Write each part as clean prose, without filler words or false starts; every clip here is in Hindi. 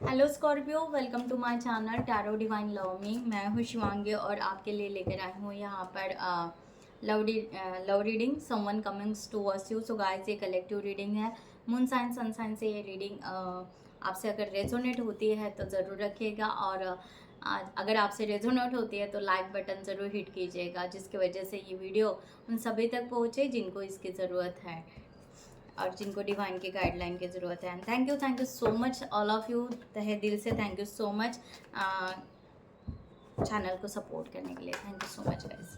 Hello Scorpio, welcome to my channel tarot divine love me. मैं हूँ शिवांगी और आपके लिए लेकर आई हूँ यहाँ पर love reading someone comings to us you. So guys, ये कलेक्टिव रीडिंग है। मून साइन सन साइन से ये रीडिंग आपसे अगर रेजोनेट होती है तो ज़रूर रखिएगा, और अगर आपसे रेजोनेट होती है तो लाइक बटन ज़रूर हिट कीजिएगा, जिसकी वजह से ये वीडियो उन सभी तक पहुँचे जिनको इसकी ज़रूरत है और जिनको डिवाइन की गाइडलाइन की ज़रूरत है। And thank you so much all of you, तहे दिल से thank you so much channel को सपोर्ट करने के लिए। Thank you so much guys.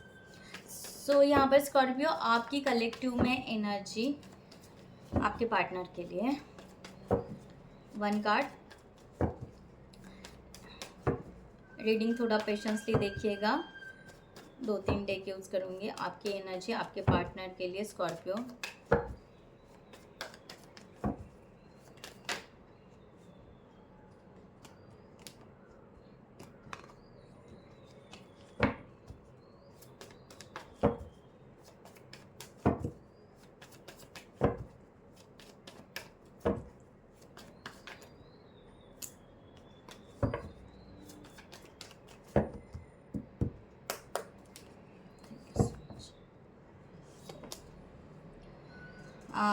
So यहाँ पर स्कॉर्पियो, आपकी कलेक्टिव में एनर्जी आपके पार्टनर के लिए। वन कार्ड रीडिंग थोड़ा पेशेंसली देखिएगा, 2-3 डेक यूज़ करूँगी। आपकी एनर्जी आपके पार्टनर के लिए स्कॉर्पियो।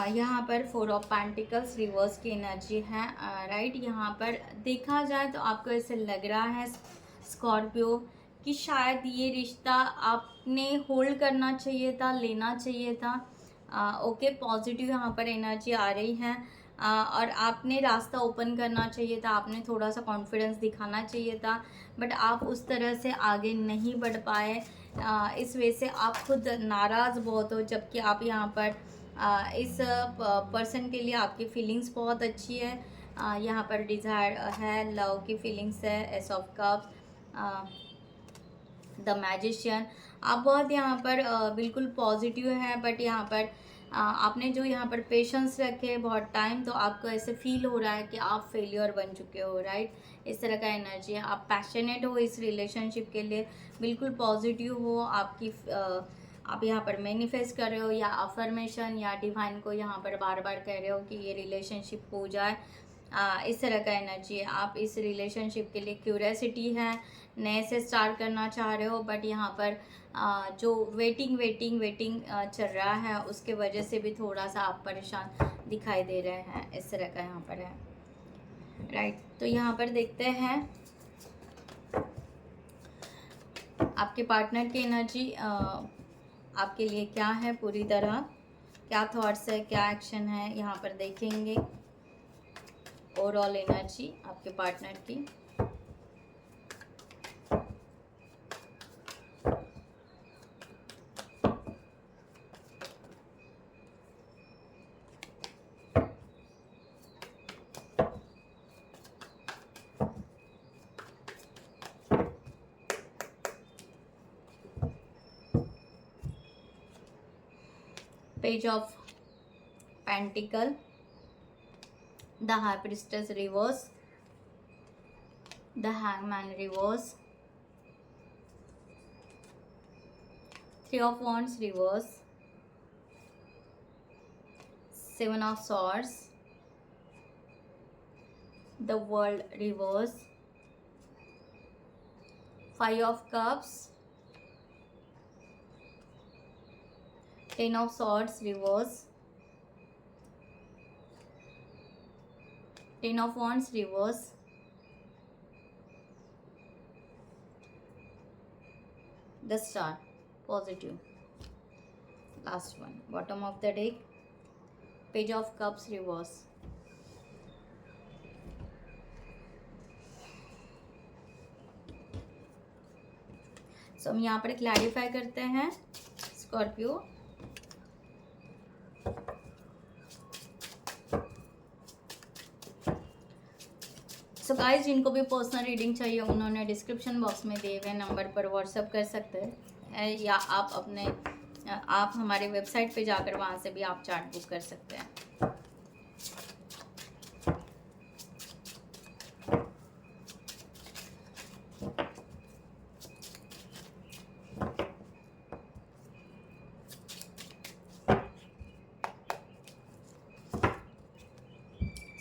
यहाँ पर 4 ऑफ पेंटिकल्स रिवर्स की एनर्जी है। राइट, यहाँ पर देखा जाए तो आपको ऐसे लग रहा है स्कॉर्पियो कि शायद ये रिश्ता आपने होल्ड करना चाहिए था, लेना चाहिए था। ओके, पॉजिटिव यहाँ पर एनर्जी आ रही है। और आपने रास्ता ओपन करना चाहिए था, आपने थोड़ा सा कॉन्फिडेंस दिखाना चाहिए था, बट आप उस तरह से आगे नहीं बढ़ पाए। इस वजह से आप खुद नाराज़ बहुत हो, जबकि आप यहाँ पर इस पर्सन के लिए आपकी फीलिंग्स बहुत अच्छी है। यहाँ पर डिज़ायर है, लव की फीलिंग्स है, S of cups, the magician. आप बहुत यहाँ पर बिल्कुल पॉजिटिव हैं, बट यहाँ पर आपने जो यहाँ पर पेशेंस रखे बहुत टाइम, तो आपको ऐसे फील हो रहा है कि आप फेलियर बन चुके हो। राइट, इस तरह का एनर्जी है। आप पैशनेट हो इस रिलेशनशिप के लिए, बिल्कुल पॉजिटिव हो। आप यहाँ पर मैनिफेस्ट कर रहे हो, या अफर्मेशन या डिवाइन को यहाँ पर बार बार कह रहे हो कि ये रिलेशनशिप हो जाए। इस तरह का एनर्जी है। आप इस रिलेशनशिप के लिए क्यूरियोसिटी है, नए से स्टार्ट करना चाह रहे हो, बट यहाँ पर जो वेटिंग चल रहा है, उसके वजह से भी थोड़ा सा आप परेशान दिखाई दे रहे हैं। इस तरह का यहाँ पर है। राइट, तो यहाँ पर देखते हैं आपके पार्टनर की एनर्जी आपके लिए क्या है, पूरी तरह क्या थॉट्स है, क्या एक्शन है, यहाँ पर देखेंगे ओवरऑल एनर्जी आपके पार्टनर की। Page of pentacle, the high priestess reverse, the hangman reverse, 3 of wands reverse, 7 of swords, the world reverse, 5 of cups, 10 of swords reverse, 10 of wands reverse, the star positive, last one bottom of the deck, page of cups reverse। सो हम यहाँ पर क्लैरिफाई करते हैं स्कॉर्पियो। सो गाइस, जिनको भी पर्सनल रीडिंग चाहिए उन्होंने डिस्क्रिप्शन बॉक्स में दिए हुए नंबर पर व्हाट्सअप कर सकते हैं, या आप हमारे वेबसाइट पे जाकर वहाँ से भी आप चार्ट बुक कर सकते हैं।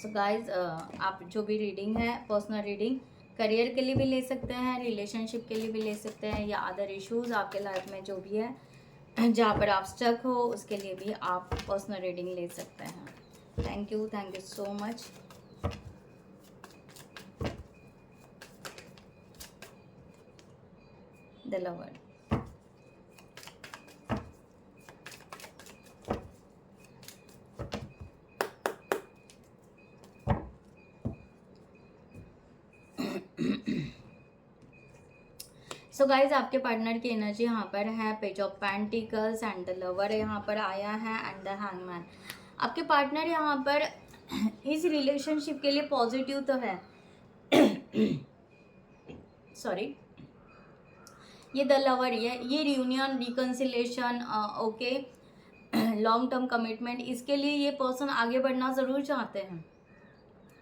सो सो गाइज आप जो भी रीडिंग है, पर्सनल रीडिंग करियर के लिए भी ले सकते हैं, रिलेशनशिप के लिए भी ले सकते हैं, या अदर इश्यूज आपके लाइफ में जो भी है जहाँ पर आप स्टक हो उसके लिए भी आप पर्सनल रीडिंग ले सकते हैं। Thank you so much. The lover. So guys आपके पार्टनर की एनर्जी यहाँ पर है page of pentacles and the lover यहाँ पर आया है एंड द हैंगमैन। आपके पार्टनर यहाँ पर इस रिलेशनशिप के लिए पॉजिटिव तो है सॉरी, ये द लवर ये reunion, reconciliation, okay, long term commitment, इसके लिए ये पर्सन आगे बढ़ना ज़रूर चाहते हैं।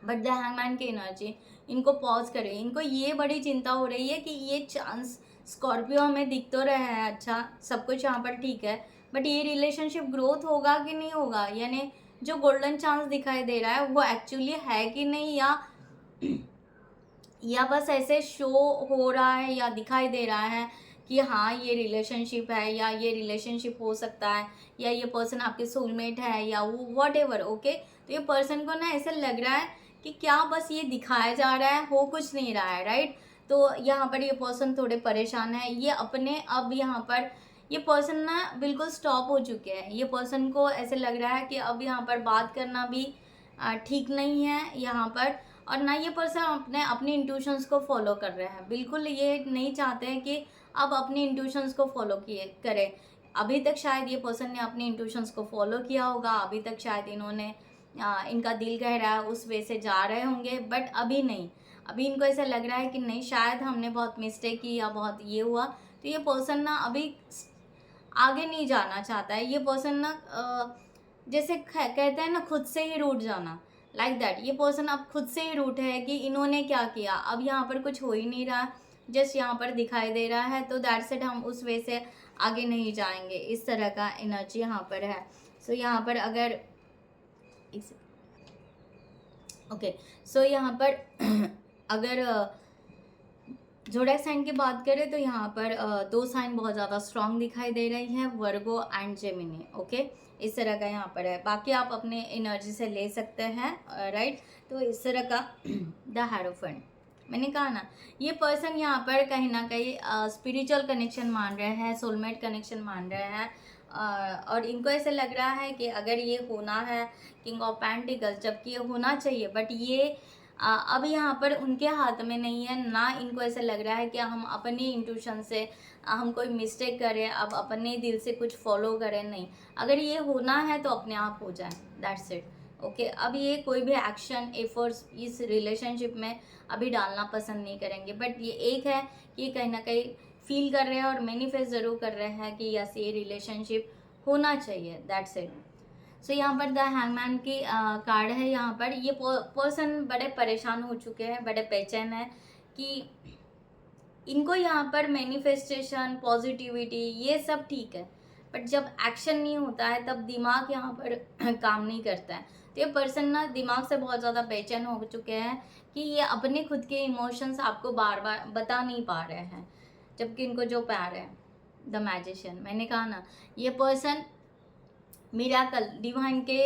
बट द हैंगमैन की एनर्जी इनको पॉज करे, इनको ये बड़ी चिंता हो रही है कि ये चांस स्कॉर्पियो हमें दिख तो रहा है, अच्छा सब कुछ यहाँ पर ठीक है, बट ये रिलेशनशिप ग्रोथ होगा कि नहीं होगा, यानी जो गोल्डन चांस दिखाई दे रहा है वो एक्चुअली है कि नहीं, या बस ऐसे शो हो रहा है या दिखाई दे रहा है कि हाँ ये रिलेशनशिप है, या ये रिलेशनशिप हो सकता है, या ये पर्सन आपके सोलमेट है, या वो वॉट एवर। ओके, तो ये पर्सन को ना ऐसा लग रहा है कि क्या बस ये दिखाया जा रहा है, हो कुछ नहीं रहा है, राइट। तो यहाँ पर ये पर्सन थोड़े परेशान है, ये अपने अब यहाँ पर ये पर्सन ना बिल्कुल स्टॉप हो चुके हैं। ये पर्सन को ऐसे लग रहा है कि अब यहाँ पर बात करना भी ठीक नहीं है यहाँ पर, और ना ये पर्सन अपने इंट्यूशंस को फॉलो कर रहे हैं, बिल्कुल ये नहीं चाहते हैं कि अब अपनी इंट्यूशंस को फॉलो करें। अभी तक शायद ये पर्सन ने अपनी इंट्यूशंस को फॉलो किया होगा, अभी तक शायद इन्होंने इनका दिल कह रहा है उस वे से जा रहे होंगे, बट अभी नहीं। अभी इनको ऐसा लग रहा है कि नहीं, शायद हमने बहुत मिस्टेक की या बहुत ये हुआ, तो ये पर्सन ना अभी आगे नहीं जाना चाहता है। ये पर्सन ना जैसे कहते हैं ना खुद से ही रूठ जाना, लाइक दैट। ये पर्सन अब खुद से ही रूठ है कि इन्होंने क्या किया, अब यहाँ पर कुछ हो ही नहीं रहा, जस्ट यहाँ पर दिखाई दे रहा है, तो दैट सेट हम उस वे से आगे नहीं जाएंगे, इस तरह का एनर्जी यहाँ पर है। सो यहाँ पर अगर ओके, सो यहाँ पर अगर जोडिएक साइन की बात करें तो यहाँ पर दो साइन बहुत ज़्यादा स्ट्रांग दिखाई दे रही हैं, वर्गो एंड जेमिनी। ओके, इस तरह का यहाँ पर है, बाकी आप अपने एनर्जी से ले सकते हैं, राइट। तो इस तरह का द हेरोफेंट, मैंने कहा ना ये पर्सन यहाँ पर कहीं ना कहीं स्पिरिचुअल कनेक्शन मान रहे हैं, सोलमेट कनेक्शन मान रहे हैं, और इनको ऐसे लग रहा है कि अगर ये होना है किंग ऑफ पेंटिकल्स, जबकि ये होना चाहिए, बट ये अब यहाँ पर उनके हाथ में नहीं है ना। इनको ऐसा लग रहा है कि हम अपनी इंट्यूशन से हम कोई मिस्टेक करें, अब अपने दिल से कुछ फॉलो करें, नहीं, अगर ये होना है तो अपने आप हो जाए, दैट्स इट। ओके, अब ये कोई भी एक्शन एफर्ट्स इस रिलेशनशिप में अभी डालना पसंद नहीं करेंगे, बट ये एक है कि कहीं ना कहीं फील कर रहे हैं और मैनिफेस्ट ज़रूर कर रहे हैं कि यस ये रिलेशनशिप होना चाहिए, दैट्स इट। सो यहाँ पर द हैंगमैन की कार्ड है। यहाँ पर ये पर्सन बड़े परेशान हो चुके हैं, बड़े बेचैन हैं कि इनको यहाँ पर मैनिफेस्टेशन, पॉजिटिविटी ये सब ठीक है, बट जब एक्शन नहीं होता है तब दिमाग यहाँ पर काम नहीं करता है। तो ये पर्सन ना दिमाग से बहुत ज़्यादा बेचैन हो चुके हैं कि ये अपने खुद के इमोशंस आपको बार बार बता नहीं पा रहे हैं, जबकि इनको जो प्यार है, द मैजिशियन, मैंने कहा ना ये पर्सन मिराकल, डिवाइन के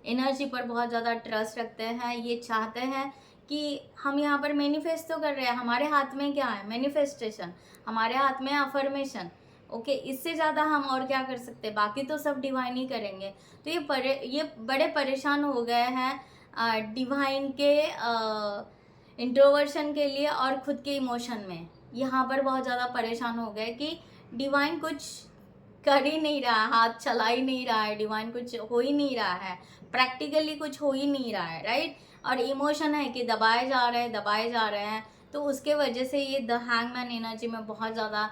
एनर्जी पर बहुत ज़्यादा ट्रस्ट रखते हैं। ये चाहते हैं कि हम यहाँ पर मैनिफेस्ट तो कर रहे हैं, हमारे हाथ में क्या है, मैनिफेस्टेशन, हमारे हाथ में अफर्मेशन। ओके, इससे ज़्यादा हम और क्या कर सकते हैं, बाकी तो सब डिवाइन ही करेंगे। तो ये बड़े परेशान हो गए हैं डिवाइन के इंट्रोवर्शन के लिए और ख़ुद के इमोशन में। यहाँ पर बहुत ज़्यादा परेशान हो गए कि डिवाइन कुछ कर ही नहीं रहा, हाथ चला ही नहीं रहा है, डिवाइन कुछ हो ही नहीं रहा है, प्रैक्टिकली कुछ हो ही नहीं रहा है, राइट। और इमोशन है कि दबाए जा रहे हैं, तो उसके वजह से ये द हैंगमैन एनर्जी में बहुत ज़्यादा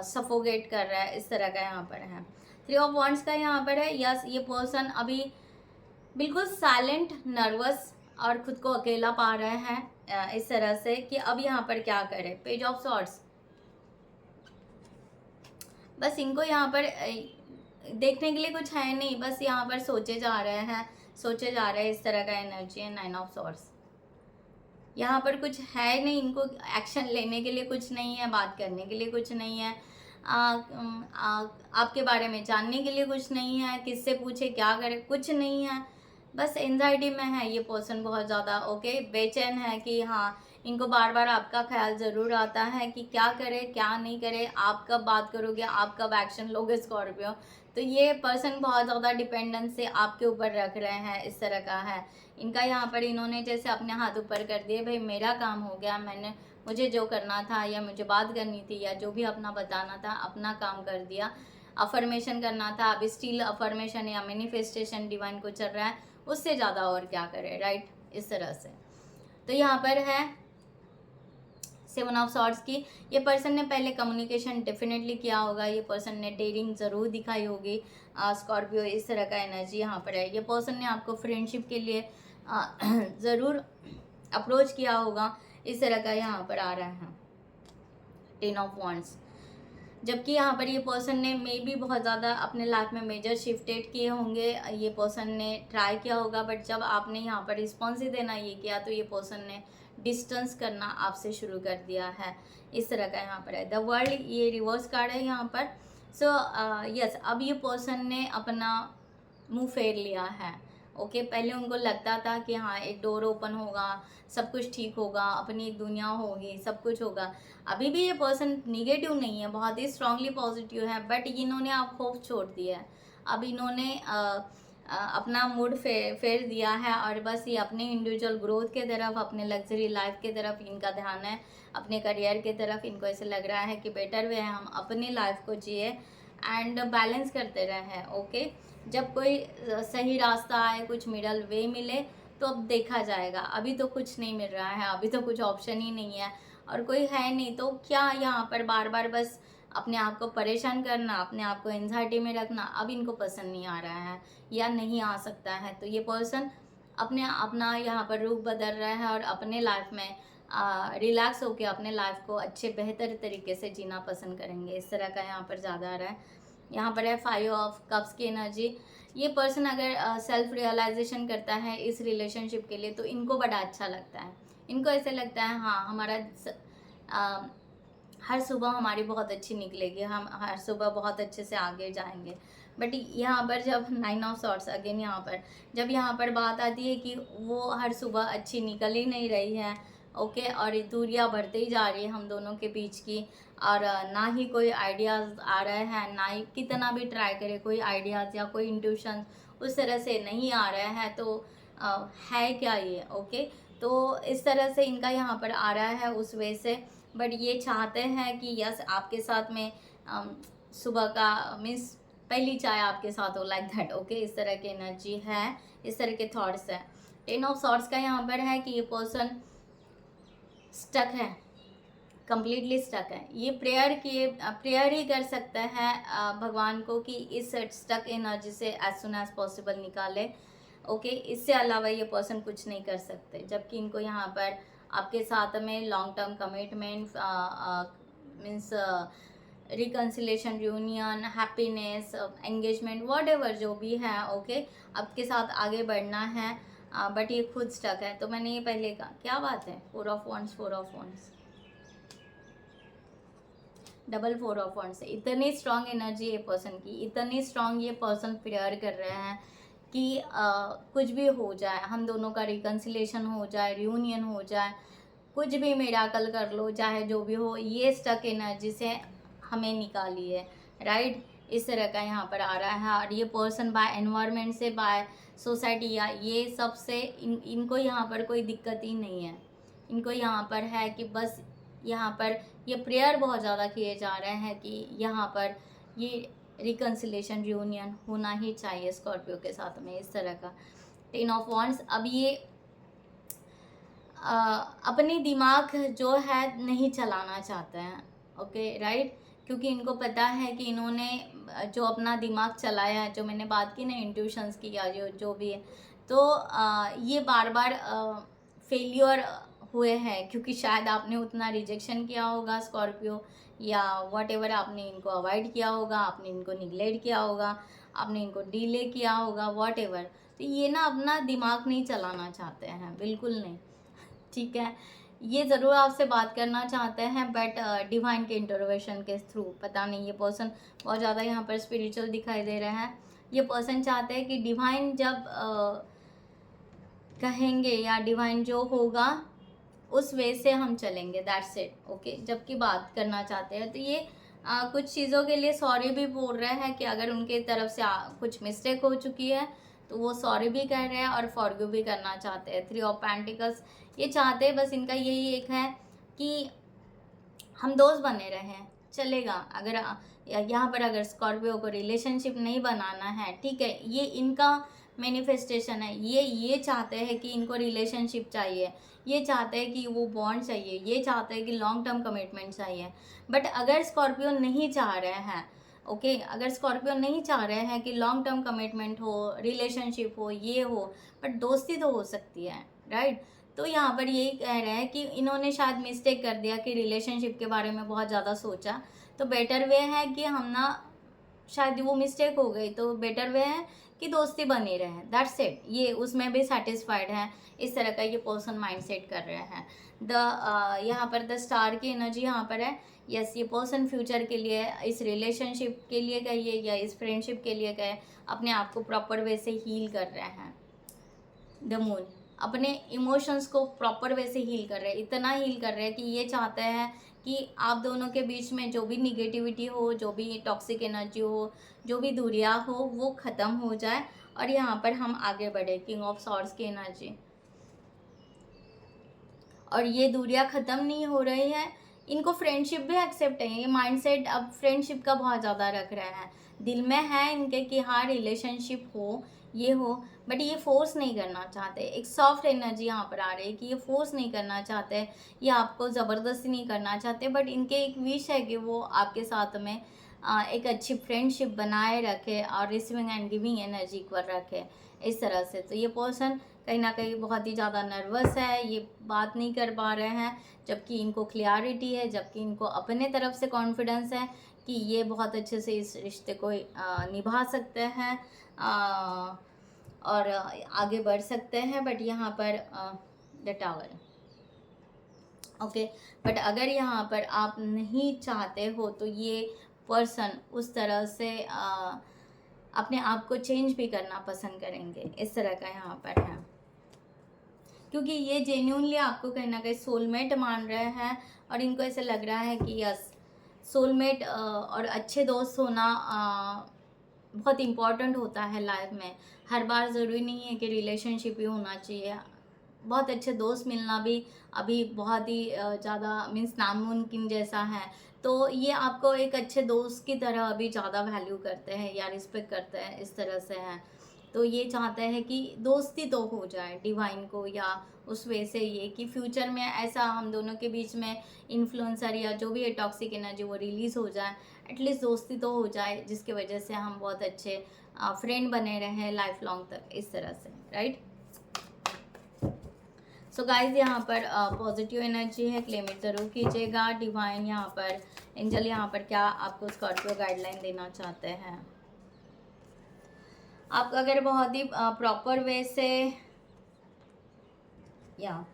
सफोकेट कर रहा है, इस तरह का यहाँ पर है। 3 ऑफ वॉन्ड्स का यहाँ पर है। यस, ये पर्सन अभी बिल्कुल साइलेंट, नर्वस और ख़ुद को अकेला पा रहे हैं इस तरह से कि अब यहाँ पर क्या करें। पेज ऑफ सॉर्ड्स, बस इनको यहाँ पर देखने के लिए कुछ है नहीं, बस यहाँ पर सोचे जा रहे हैं, सोचे जा रहे हैं, इस तरह का एनर्जी है 9 ऑफ सॉर्ड्स। यहाँ पर कुछ है नहीं, इनको एक्शन लेने के लिए कुछ नहीं है, बात करने के लिए कुछ नहीं है, आपके बारे में जानने के लिए कुछ नहीं है, किससे पूछे क्या करे कुछ नहीं है, बस एंजाइटी में है ये पर्सन बहुत ज़्यादा। ओके, बेचैन है कि हाँ, इनको बार बार आपका ख्याल ज़रूर आता है कि क्या करे क्या नहीं करे, आप कब बात करोगे, आप कब एक्शन लोगे स्कॉर्पियो। तो ये पर्सन बहुत ज़्यादा डिपेंडेंस से आपके ऊपर रख रहे हैं, इस तरह का है इनका। यहाँ पर इन्होंने जैसे अपने हाथ ऊपर कर दिए, भाई मेरा काम हो गया, मुझे जो करना था या मुझे बात करनी थी या जो भी अपना बताना था अपना काम कर दिया, अफर्मेशन करना था, अभी स्टिल अफर्मेशन या मैनिफेस्टेशन डिवाइन को चल रहा है, उससे ज़्यादा और क्या करे, राइट, इस तरह से। तो यहाँ पर है 7 ऑफ सॉर्ड्स की। ये पर्सन ने पहले कम्युनिकेशन डेफिनेटली किया होगा, ये पर्सन ने डेयरिंग ज़रूर दिखाई होगी स्कॉर्पियो, इस तरह का एनर्जी यहाँ पर है। ये पर्सन ने आपको फ्रेंडशिप के लिए ज़रूर अप्रोच किया होगा, इस तरह का यहाँ पर आ रहा है 10 ऑफ वॉन्ड्स। जबकि यहाँ पर ये पर्सन ने मे बी बहुत ज़्यादा अपने लाइफ में मेजर शिफ्टेड किए होंगे, ये पर्सन ने ट्राई किया होगा, बट जब आपने यहाँ पर रिस्पॉन्स ही देना ये किया तो ये पर्सन ने डिस्टेंस करना आपसे शुरू कर दिया है, इस तरह का यहाँ पर है। द वर्ल्ड, ये रिवर्स कार्ड है यहाँ पर। सो यस, अब ये पर्सन ने अपना मुंह फेर लिया है। ओके, पहले उनको लगता था कि हाँ एक डोर ओपन होगा, सब कुछ ठीक होगा, अपनी एक दुनिया होगी, सब कुछ होगा। अभी भी ये पर्सन निगेटिव नहीं है, बहुत ही स्ट्रांगली पॉजिटिव है, बट इन्होंने आप होप छोड़ दिया है। अब इन्होंने अपना मूड फेर दिया है और बस ये अपने इंडिविजुअल ग्रोथ के तरफ, अपने लग्जरी लाइफ के तरफ इनका ध्यान है, अपने करियर के तरफ। इनको ऐसे लग रहा है कि बेटर वे है हम अपनी लाइफ को जिए एंड बैलेंस करते रहे। ओके, जब कोई सही रास्ता आए, कुछ मिडल वे मिले तो अब देखा जाएगा। अभी तो कुछ नहीं मिल रहा है, अभी तो कुछ ऑप्शन ही नहीं है और कोई है नहीं, तो क्या यहाँ पर बार बार बस अपने आप को परेशान करना, अपने आप को एंजाइटी में रखना, अब इनको पसंद नहीं आ रहा है या नहीं आ सकता है। तो ये पर्सन अपना यहाँ पर रूप बदल रहा है और अपने लाइफ में रिलैक्स होकर अपने लाइफ को अच्छे बेहतर तरीके से जीना पसंद करेंगे, इस तरह का यहाँ पर ज़्यादा आ रहा है। यहाँ पर है 5 ऑफ कप्स की एनर्जी। ये पर्सन अगर सेल्फ रियलाइजेशन करता है इस रिलेशनशिप के लिए तो इनको बड़ा अच्छा लगता है। इनको ऐसे लगता है हाँ हमारा हर सुबह हमारी बहुत अच्छी निकलेगी, हम हर सुबह बहुत अच्छे से आगे जाएंगे। बट यहाँ पर जब 9 ऑफ सॉर्ड्स अगेन यहाँ पर जब यहाँ पर बात आती है कि वो हर सुबह अच्छी निकल ही नहीं रही है, ओके, और दूरियाँ बढ़ते ही जा रही है हम दोनों के बीच की, और ना ही कोई आइडियाज़ आ रहे हैं, ना ही कितना भी ट्राई करे कोई आइडियाज़ या कोई इंट्यूशन उस तरह से नहीं आ रहा है, तो है क्या ये। ओके, तो इस तरह से इनका यहाँ पर आ रहा है उस वे से। बट ये चाहते हैं कि यस आपके साथ में सुबह का मीन्स पहली चाय आपके साथ हो, लाइक दैट। ओके, इस तरह की एनर्जी है, इस तरह के थॉट्स है। 10 ऑफ सॉर्ड्स का यहाँ पर है कि ये पर्सन स्टक है, कम्प्लीटली स्टक है। ये प्रेयर ही कर सकते हैं भगवान को कि इस स्टक एनर्जी से एज सुन एज पॉसिबल निकाले। ओके, इससे अलावा ये पर्सन कुछ नहीं कर सकते। जबकि इनको यहाँ पर आपके साथ में long term commitment means reconciliation, union, happiness, engagement, whatever जो भी है, ओके, आपके साथ आगे बढ़ना है। बट ये खुद स्टक है। तो मैंने ये पहले कहा, क्या बात है, 4 of wands, 4 of wands, double 4 of wands. इतनी स्ट्रांग एनर्जी है पर्सन की, इतनी स्ट्रांग ये पर्सन प्रेयर कर रहे हैं कि कुछ भी हो जाए, हम दोनों का रिकन्सिलेशन हो जाए, रियूनियन हो जाए, कुछ भी मिराकल कर लो, चाहे जो भी हो, ये स्टक एनर्जी से हमें निकालिए, राइट, इस तरह का यहाँ पर आ रहा है। और ये पर्सन बाय एनवायरनमेंट से, बाय सोसाइटी या ये सब से इनको यहाँ पर कोई दिक्कत ही नहीं है। इनको यहाँ पर है कि बस यहाँ पर ये प्रेयर बहुत ज़्यादा किए जा रहे हैं कि यहाँ पर ये रिकन्सिलेशन, रियूनियन होना ही चाहिए स्कॉर्पियो के साथ में, इस तरह का 10 ऑफ वॉन्ड्स। अब ये अपनी दिमाग जो है नहीं चलाना चाहते हैं, ओके, राइट, क्योंकि इनको पता है कि इन्होंने जो अपना दिमाग चलाया है, जो मैंने बात की ना इंट्यूशंस की या जो भी है, तो ये बार बार फेलियर हुए हैं क्योंकि शायद आपने उतना रिजेक्शन किया होगा स्कॉर्पियो, या व्हाटएवर आपने इनको अवॉइड किया होगा, आपने इनको निगलेक्ट किया होगा, आपने इनको डिले किया होगा, व्हाटएवर। तो ये ना अपना दिमाग नहीं चलाना चाहते हैं, बिल्कुल नहीं, ठीक है। ये ज़रूर आपसे बात करना चाहते हैं, बट डिवाइन के इंटरवेंशन के थ्रू, पता नहीं ये पर्सन बहुत ज़्यादा यहाँ पर स्पिरिचुअल दिखाई दे रहा है। ये पर्सन चाहते हैं कि डिवाइन जब कहेंगे या डिवाइन जो होगा उस वे से हम चलेंगे, दैट्स इट, ओके। जबकि बात करना चाहते हैं तो ये कुछ चीज़ों के लिए सॉरी भी बोल रहे हैं कि अगर उनके तरफ से कुछ मिस्टेक हो चुकी है तो वो सॉरी भी कह रहे हैं और फॉरगिव भी करना चाहते हैं। 3 ऑफ पेंटिकल्स ये चाहते हैं, बस इनका यही एक है कि हम दोस्त बने रहें, चलेगा। अगर यहाँ पर अगर स्कॉर्पियो को रिलेशनशिप नहीं बनाना है, ठीक है, ये इनका मैनिफेस्टेशन है। ये चाहते हैं कि इनको रिलेशनशिप चाहिए, ये चाहते हैं कि वो बॉन्ड चाहिए, ये चाहते हैं कि लॉन्ग टर्म कमिटमेंट चाहिए। बट अगर स्कॉर्पियो नहीं चाह रहे हैं, ओके, अगर स्कॉर्पियो नहीं चाह रहे हैं कि लॉन्ग टर्म कमिटमेंट हो, रिलेशनशिप हो, ये हो, बट दोस्ती तो हो सकती है, राइट। तो यहाँ पर यही कह रहे हैं कि इन्होंने शायद मिस्टेक कर दिया कि रिलेशनशिप के बारे में बहुत ज़्यादा सोचा, तो बेटर वे है कि हम ना, शायद वो मिस्टेक हो गई तो बेटर वे है कि दोस्ती बनी रहे, दैट्स इट। ये उसमें भी सेटिस्फाइड है, इस तरह का ये पर्सन माइंडसेट कर रहे हैं। यहाँ पर द स्टार की एनर्जी यहाँ पर है। यस, ये पर्सन फ्यूचर के लिए, इस रिलेशनशिप के लिए कहिए या इस फ्रेंडशिप के लिए कहे, अपने आप को प्रॉपर वे से हील कर रहे हैं। द मून अपने इमोशंस को प्रॉपर वे से हील कर रहे हैं, इतना हील कर रहे हैं कि ये चाहते हैं कि आप दोनों के बीच में जो भी निगेटिविटी हो, जो भी टॉक्सिक एनर्जी हो, जो भी दूरियां हो, वो ख़त्म हो जाए और यहाँ पर हम आगे बढ़े। किंग ऑफ सॉर्ड्स की एनर्जी, और ये दूरियां ख़त्म नहीं हो रही है, इनको फ्रेंडशिप भी एक्सेप्ट है। ये माइंडसेट अब फ्रेंडशिप का बहुत ज़्यादा रख रहे हैं, दिल में है इनके कि हाँ रिलेशनशिप हो, ये हो, बट ये फोर्स नहीं करना चाहते। एक सॉफ्ट एनर्जी यहाँ पर आ रही है कि ये फोर्स नहीं करना चाहते, ये आपको ज़बरदस्ती नहीं करना चाहते, बट इनके एक विश है कि वो आपके साथ में एक अच्छी फ्रेंडशिप बनाए रखे और receiving end giving energy equal रखे, इस तरह से। तो ये पर्सन कहीं ना कहीं बहुत ही ज़्यादा नर्वस है, ये बात नहीं कर पा रहे हैं, जबकि इनको क्लियरिटी है, जबकि इनको अपने तरफ से कॉन्फिडेंस है कि ये बहुत अच्छे से इस रिश्ते को निभा सकते हैं और आगे बढ़ सकते हैं। बट यहाँ पर द टावर, ओके, बट अगर यहाँ पर आप नहीं चाहते हो तो ये पर्सन उस तरह से अपने आप को चेंज भी करना पसंद करेंगे, इस तरह का यहाँ पर है। क्योंकि ये जेन्यूनली आपको कहीं ना कहीं सोलमेट मान रहे हैं और इनको ऐसे लग रहा है कि यस, सोलमेट और अच्छे दोस्त होना बहुत इम्पॉर्टेंट होता है लाइफ में। हर बार ज़रूरी नहीं है कि रिलेशनशिप ही होना चाहिए, बहुत अच्छे दोस्त मिलना भी अभी बहुत ही ज़्यादा मीन्स नामुमकिन जैसा है। तो ये आपको एक अच्छे दोस्त की तरह अभी ज़्यादा वैल्यू करते हैं या रिस्पेक्ट करते हैं, इस तरह से हैं। तो ये चाहते हैं कि दोस्ती तो हो जाए डिवाइन को, या उस वे से ये कि फ्यूचर में ऐसा हम दोनों के बीच में इन्फ्लुएंसर या जो भी है टॉक्सिक एनर्जी वो रिलीज़ हो जाए, एटलीस्ट दोस्ती तो हो जाए, जिसकी वजह से हम बहुत अच्छे फ्रेंड बने रहें लाइफ लॉन्ग तक, इस तरह से, राइट। सो गाइज यहाँ पर पॉजिटिव एनर्जी है, क्लेम इट ज़रूर कीजिएगा। डिवाइन यहाँ पर, एंजल यहाँ पर क्या आपको स्कॉर्पियो गाइडलाइन देना चाहते हैं। आप अगर बहुत ही प्रॉपर वे से, या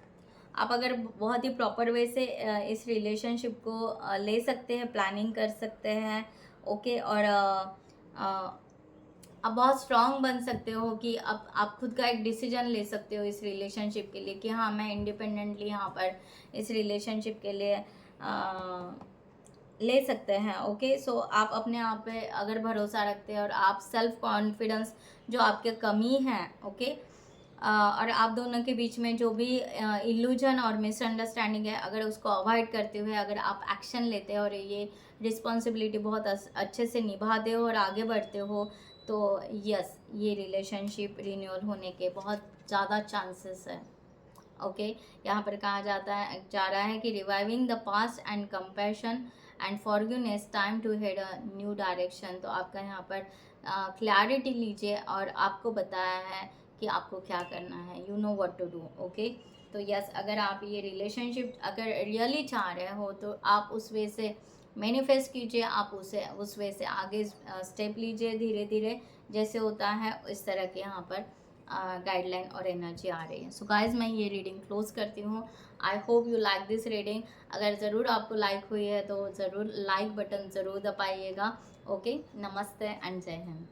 आप अगर बहुत ही प्रॉपर वे से इस रिलेशनशिप को ले सकते हैं, प्लानिंग कर सकते हैं, ओके, और आप बहुत स्ट्रांग बन सकते हो कि अब आप खुद का एक डिसीजन ले सकते हो इस रिलेशनशिप के लिए कि हाँ मैं इंडिपेंडेंटली यहाँ पर इस रिलेशनशिप के लिए ले सकते हैं, ओके। सो आप अपने आप पे अगर भरोसा रखते हैं और आप सेल्फ कॉन्फिडेंस जो आपके कमी है, ओके, और आप दोनों के बीच में जो भी इल्यूजन और मिसअंडरस्टैंडिंग है, अगर उसको अवॉइड करते हुए अगर आप एक्शन लेते हो और ये रिस्पॉन्सिबिलिटी बहुत अच्छे से निभाते हो और आगे बढ़ते हो, तो यस, ये रिलेशनशिप रिन्यूअल होने के बहुत ज़्यादा चांसेस है, ओके। यहाँ पर कहा जा रहा है कि reviving the past and compassion and forgiveness, time to head a new direction. तो आपका यहाँ पर क्लैरिटी लीजिए और आपको बताया है कि आपको क्या करना है, you know what to do, okay. तो यस, अगर आप ये रिलेशनशिप अगर रियली चाह रहे हो तो आप उस वे से मैनिफेस्ट कीजिए, आप उस वे से आगे स्टेप लीजिए, धीरे धीरे जैसे होता है इस तरह के यहाँ पर गाइडलाइन और एनर्जी आ रही है। सो गाइज मैं ये रीडिंग क्लोज करती हूँ। I hope you like this reading. अगर ज़रूर आपको लाइक हुई है तो ज़रूर लाइक बटन ज़रूर दबाइएगा। ओके, नमस्ते एंड जय हिंद।